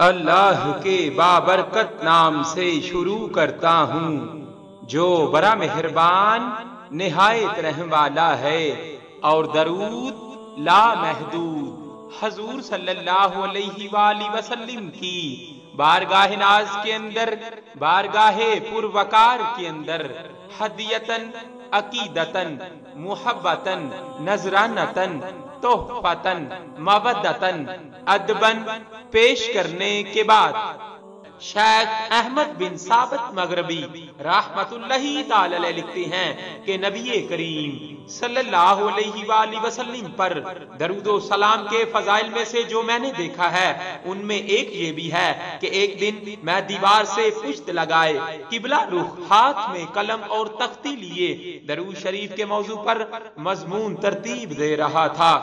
اللہ کے بابرکت نام سے شروع کرتا ہوں جو بڑا مہربان نہایت رحم والا ہے، اور درود لا محدود حضور صلی اللہ علیہ وآلہ وسلم کی بارگاہ ناز کے اندر، بارگاہ پروقار کے اندر ہدیتن، عقیدتن، محبتن، نذرانتن، تحفتن، مودتن، ادبن پیش کرنے کے بعد شیخ احمد بن ثابت مغربی رحمت اللہ تعالی علیہ لکھتے ہیں کہ نبی کریم صلی اللہ علیہ وآلہ وسلم پر درود و سلام کے فضائل میں سے جو میں نے دیکھا ہے ان میں ایک یہ بھی ہے کہ ایک دن میں دیوار سے پشت لگائے قبلہ رخ، ہاتھ میں قلم اور تختی لیے درود شریف کے موضوع پر مضمون ترتیب دے رہا تھا۔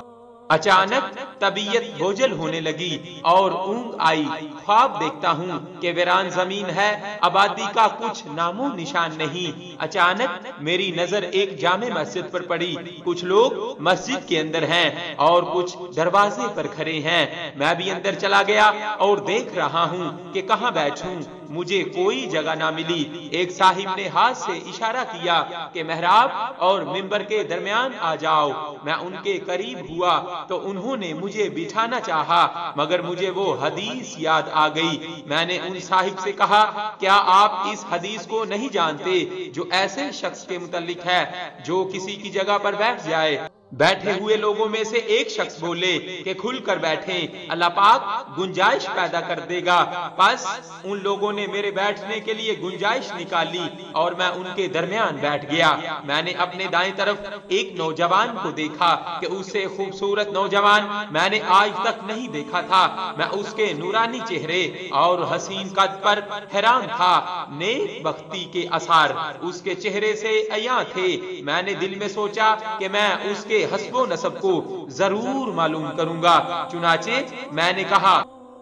اچانک طبیعت بوجھل ہونے لگی اور اونگ آئی۔ خواب دیکھتا ہوں کہ ویران زمین ہے، آبادی کا کچھ نام و نشان نہیں۔ اچانک میری نظر ایک جامع مسجد پر پڑی۔ کچھ لوگ مسجد کے اندر ہیں اور کچھ دروازے پر کھڑے ہیں۔ میں بھی اندر چلا گیا اور دیکھ رہا ہوں کہ کہاں بیٹھوں۔ مجھے کوئی جگہ نہ ملی۔ ایک صاحب نے ہاتھ سے اشارہ کیا کہ محراب اور منبر کے درمیان آ جاؤ۔ میں ان کے قریب ہوا تو انہوں نے مجھے بٹھانا چاہا، مگر مجھے وہ حدیث یاد آ گئی۔ میں نے ان صاحب سے کہا، کیا آپ اس حدیث کو نہیں جانتے جو ایسے شخص کے متعلق ہے جو کسی کی جگہ پر بیٹھ جائے؟ بیٹھے ہوئے لوگوں میں سے ایک شخص بولے کہ کھل کر بیٹھیں، اللہ پاک گنجائش پیدا کر دے گا۔ پس ان لوگوں نے میرے بیٹھنے کے لیے گنجائش نکالی اور میں ان کے درمیان بیٹھ گیا۔ میں نے اپنے دائیں طرف ایک نوجوان کو دیکھا کہ اس سے خوبصورت نوجوان میں نے آج تک نہیں دیکھا تھا۔ میں اس کے نورانی چہرے اور حسین قد پر حیران تھا۔ نیک بختی کے اثار اس کے چہرے سے عیاں تھے۔ میں نے دل میں سوچا کہ میں اس کے حسب و نسب کو ضرور معلوم کروں گا۔ چنانچہ میں نے کہا،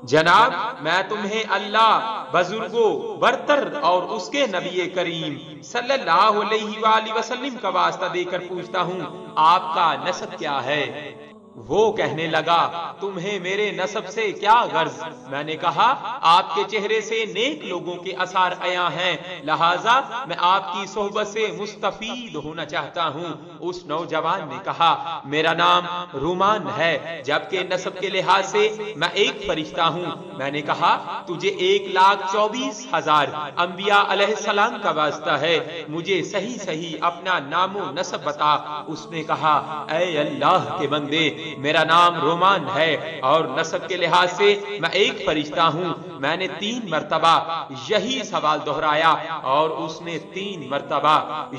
جناب میں تمہیں اللہ بزرگوں برتر اور اس کے نبی کریم صلی اللہ علیہ وآلہ وسلم کا واسطہ دے کر پوچھتا ہوں، آپ کا نسب کیا ہے؟ وہ کہنے لگا، تمہیں میرے نسب سے کیا غرض؟ میں نے کہا، آپ کے چہرے سے نیک لوگوں کے اثار عیاں ہیں، لہٰذا میں آپ کی صحبت سے مستفید ہونا چاہتا ہوں۔ اس نوجوان نے کہا، میرا نام رومان ہے، جبکہ نسب کے لحاظ سے میں ایک فرشتہ ہوں۔ میں نے کہا، تجھے 1,24,000 انبیاء علیہ السلام کا واسطہ ہے، مجھے صحیح صحیح اپنا نام و نسب بتا۔ اس نے کہا، اے اللہ کے بندے، میرا نام رومان ہے اور نسب کے لحاظ سے میں ایک فرشتہ ہوں۔ میں نے 3 مرتبہ یہی سوال دہرایا اور اس نے 3 مرتبہ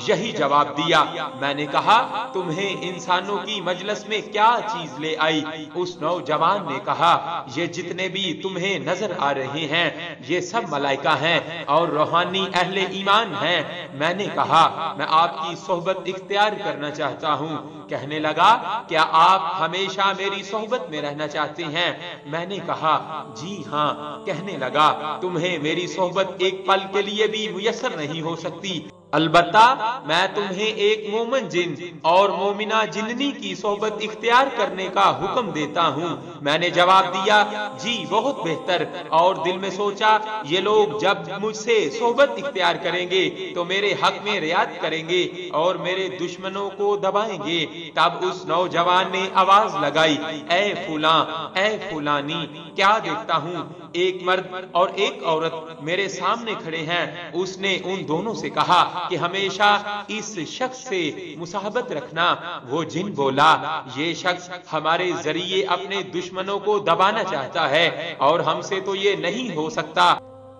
یہی جواب دیا۔ میں نے کہا، تمہیں انسانوں کی مجلس میں کیا چیز لے آئی؟ اس نوجوان نے کہا، یہ جتنے بھی تمہیں نظر آ رہے ہیں یہ سب ملائکہ ہیں اور روحانی اہل ایمان ہیں۔ میں نے کہا، میں آپ کی صحبت اختیار کرنا چاہتا ہوں۔ کہنے لگا، کیا آپ ہمیشہ میری صحبت میں رہنا چاہتے ہیں؟ میں نے کہا، جی ہاں۔ کہنے لگا، تمہیں میری صحبت ایک پل کے لیے بھی میسر نہیں ہو سکتی، البتہ میں تمہیں ایک مومن جن اور مومنہ جننی کی صحبت اختیار کرنے کا حکم دیتا ہوں۔ میں نے جواب دیا، جی بہت بہتر، اور دل میں سوچا، یہ لوگ جب مجھ سے صحبت اختیار کریں گے تو میرے حق میں رعایت کریں گے اور میرے دشمنوں کو دبائیں گے۔ تب اس نوجوان نے آواز لگائی، اے فلاں، اے فلانی، کیا دیکھتا ہوں؟ ایک مرد اور ایک عورت میرے سامنے کھڑے ہیں۔ اس نے ان دونوں سے کہا کہ ہمیشہ اس شخص سے مصاحبت رکھنا۔ وہ جن بولا، یہ شخص ہمارے ذریعے اپنے دشمنوں کو دبانا چاہتا ہے اور ہم سے تو یہ نہیں ہو سکتا،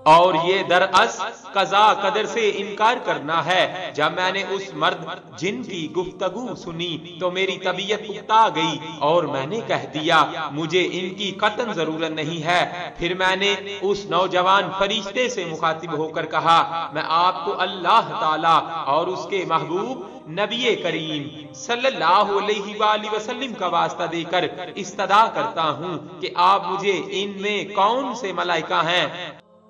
اور یہ دراصل قضا قدر سے انکار کرنا ہے۔ جب میں نے اس مرد جن کی گفتگو سنی تو میری طبیعت اکتا گئی اور میں نے کہہ دیا، مجھے ان کی قطعاً ضرورت نہیں ہے۔ پھر میں نے اس نوجوان فرشتے سے مخاطب ہو کر کہا، میں آپ کو اللہ تعالی اور اس کے محبوب نبی کریم صلی اللہ علیہ وآلہ وسلم کا واسطہ دے کر استدعا کرتا ہوں کہ آپ مجھے ان میں کون سے ملائکہ ہیں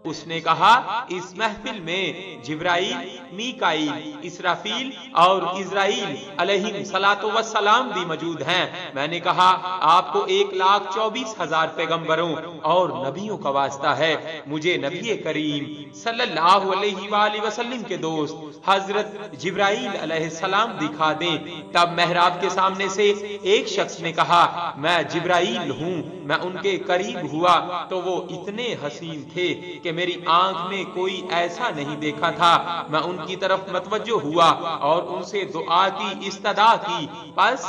اس نے کہا اس محفل میں جبرائیل، میکائیل، اسرافیل اور اسرائیل علیہ السلام بھی موجود ہیں۔ میں نے کہا آپ کو 1,24,000 پیغمبروں اور نبیوں کا واسطہ ہے، مجھے نبی کریم صلی اللہ علیہ وآلہ وسلم کے دوست حضرت جبرائیل علیہ السلام دکھا دیں۔ تب محراب کے سامنے سے ایک شخص نے کہا میں جبرائیل ہوں۔ میں ان کے قریب ہوا تو وہ اتنے حسین تھے کہ میری آنکھ نے کوئی ایسا نہیں دیکھا تھا۔ میں ان کی طرف متوجہ ہوا اور ان سے دعا کی استدعا کی، پس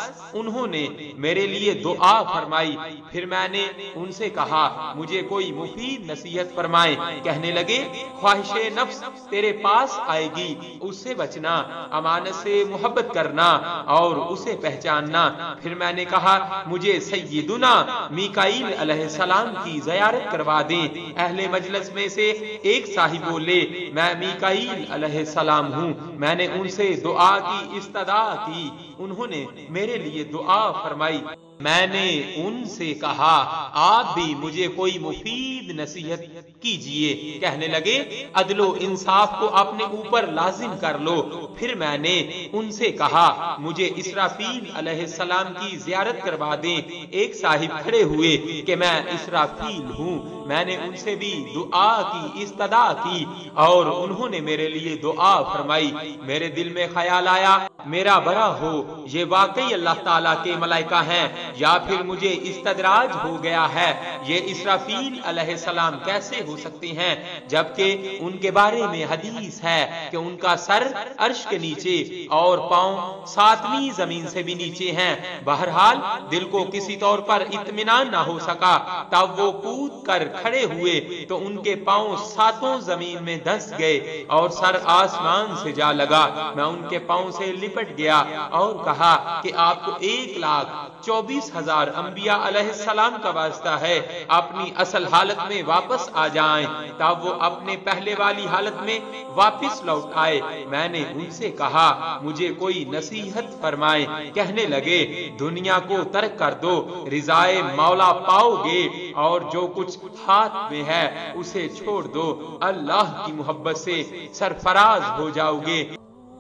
انہوں نے میرے لیے دعا فرمائی۔ پھر میں نے ان سے کہا مجھے کوئی مفید نصیحت فرمائے۔ کہنے لگے خواہش نفس تیرے پاس آئے گی، اس سے بچنا، امانت سے محبت کرنا اور اسے پہچاننا۔ پھر میں نے کہا مجھے سیدنا میکائیل علیہ السلام کی زیارت کروا دیں۔ اہل مجلس میں سے ایک صاحب بولے میں میکائیل علیہ السلام ہوں۔ میں نے ان سے دعا کی استدعا کی، انہوں نے میرے لیے دعا فرمائی۔ میں نے ان سے کہا آپ بھی مجھے کوئی مفید نصیحت کیجئے۔ کہنے لگے عدل و انصاف کو اپنے اوپر لازم کر لو۔ پھر میں نے ان سے کہا مجھے اسرافیل علیہ السلام کی زیارت کروا دیں۔ ایک صاحب کھڑے ہوئے کہ میں اسرافیل ہوں۔ میں نے ان سے بھی دعا کی استدعا کی اور انہوں نے میرے لیے دعا فرمائی۔ میرے دل میں خیال آیا میرا برا ہو، یہ واقعی اللہ تعالیٰ کے ملائکہ ہیں یا پھر مجھے استدراج ہو گیا ہے۔ یہ اسرافیل علیہ السلام کیسے ہو سکتے ہیں جبکہ ان کے بارے میں حدیث ہے کہ ان کا سر عرش کے نیچے اور پاؤں 7ویں زمین سے بھی نیچے ہیں۔ بہرحال دل کو کسی طور پر اطمینان نہ ہو سکا، تب وہ کود کر کھڑے ہوئے تو ان کے پاؤں 7 زمین میں دھس گئے اور سر آسمان سے جا لگا۔ میں ان کے پاؤں سے لپٹ گیا اور کہا کہ آپ کو 1,24,000 انبیاء علیہ السلام کا واسطہ ہے، اپنی اصل حالت میں واپس آ جائیں۔ تب وہ اپنے پہلے والی حالت میں واپس لوٹ آئے۔ میں نے ان سے کہا مجھے کوئی نصیحت فرمائیں۔ کہنے لگے دنیا کو ترک کر دو، رضائے مولا پاؤ گے، اور جو کچھ ہاتھ میں ہے اسے چھوڑ دو، اللہ کی محبت سے سرفراز ہو جاؤ گے۔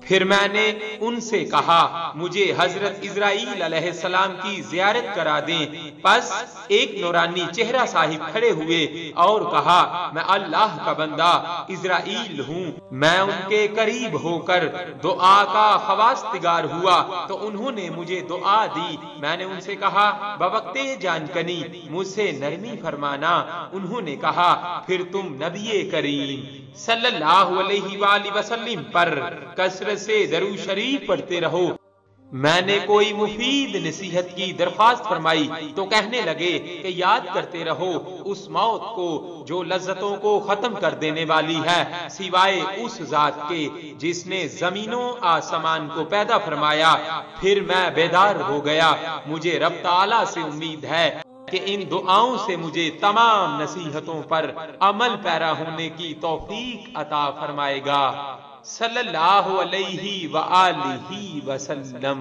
پھر میں نے ان سے کہا مجھے حضرت اسرائیل علیہ السلام کی زیارت کرا دیں۔ پس ایک نورانی چہرہ صاحب کھڑے ہوئے اور کہا میں اللہ کا بندہ اسرائیل ہوں۔ میں ان کے قریب ہو کر دعا کا خواستگار ہوا تو انہوں نے مجھے دعا دی۔ میں نے ان سے کہا بوقت جان کنی مجھ سے نرمی فرمانا۔ انہوں نے کہا پھر تم نبی کریم صلی اللہ علیہ وآلہ وسلم پر کثرت سے درود شریف پڑھتے رہو۔ میں نے کوئی مفید نصیحت کی درخواست فرمائی تو کہنے لگے کہ یاد کرتے رہو اس موت کو جو لذتوں کو ختم کر دینے والی ہے، سوائے اس ذات کے جس نے زمینوں آسمان کو پیدا فرمایا۔ پھر میں بیدار ہو گیا۔ مجھے رب تعالیٰ سے امید ہے کہ ان دعاؤں سے مجھے تمام نصیحتوں پر عمل پیرا ہونے کی توفیق عطا فرمائے گا۔ صلی اللہ علیہ وآلہ وسلم۔